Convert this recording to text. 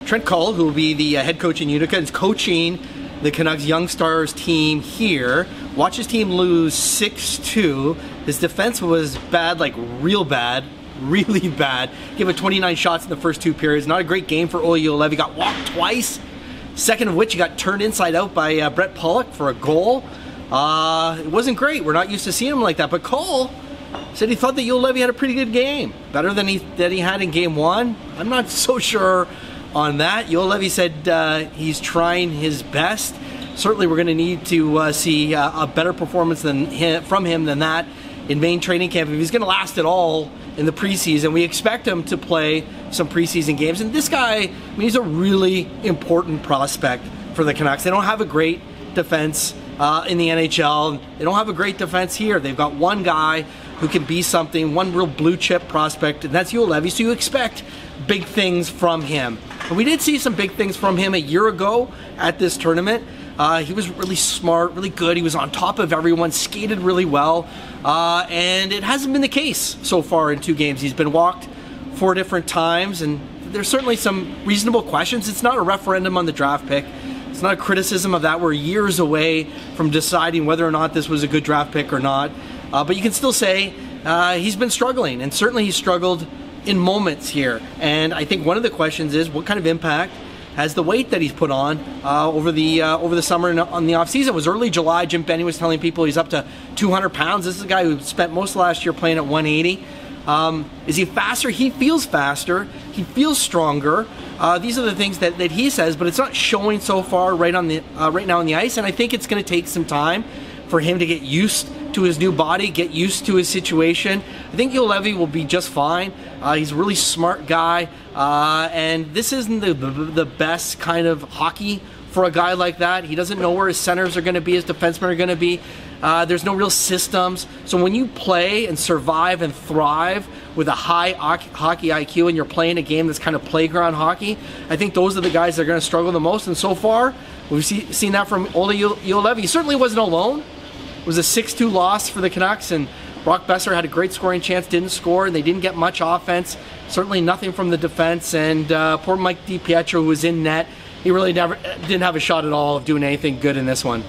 Trent Cull, who will be the head coach in Utica, is coaching the Canucks Young Stars team here. Watch his team lose 6-2. His defense was bad, like real bad, really bad. Gave it 29 shots in the first 2 periods. Not a great game for Olli Juolevi. Got walked twice. Second of which he got turned inside out by Brett Pollock for a goal. It wasn't great. We're not used to seeing him like that. But Cole said he thought that Juolevi had a pretty good game. Better than he had in game 1. I'm not so sure on that. Juolevi said he's trying his best. Certainly we're going to need to see a better performance from him than that in main training camp if he's going to last at all in the preseason. We expect him to play some preseason games. And this guy, I mean, he's a really important prospect for the Canucks. They don't have a great defense in the NHL. They don't have a great defense here. They've got one guy who can be something, one real blue chip prospect, and that's Juolevi. So you expect big things from him. And we did see some big things from him a year ago at this tournament. He was really smart, really good. He was on top of everyone, skated really well. And it hasn't been the case so far in 2 games. He's been walked 4 different times, and there's certainly some reasonable questions. It's not a referendum on the draft pick. It's not a criticism of that. We're years away from deciding whether or not this was a good draft pick or not. But you can still say he's been struggling, and certainly he's struggled in moments here. And I think one of the questions is, what kind of impact has the weight that he's put on over the summer and on the off season? It was early July. Jim Benning was telling people he's up to 200 pounds. This is a guy who spent most of last year playing at 180. Is he faster? He feels faster. He feels stronger. These are the things that he says, but it's not showing so far right now on the ice. And I think it's going to take some time for him to get used to his new body, get used to his situation. I think Juolevi will be just fine. He's a really smart guy, and this isn't the best kind of hockey for a guy like that. He doesn't know where his centers are going to be, his defensemen are going to be. There's no real systems. So when you play and survive and thrive with a high hockey IQ and you're playing a game that's kind of playground hockey, I think those are the guys that are going to struggle the most. And so far, we've seen that from Olli Juolevi. He certainly wasn't alone. It was a 6-2 loss for the Canucks, and Brock Besser had a great scoring chance, didn't score, and they didn't get much offense. Certainly nothing from the defense, and poor Mike DiPietro, who was in net, he really didn't have a shot at all of doing anything good in this one.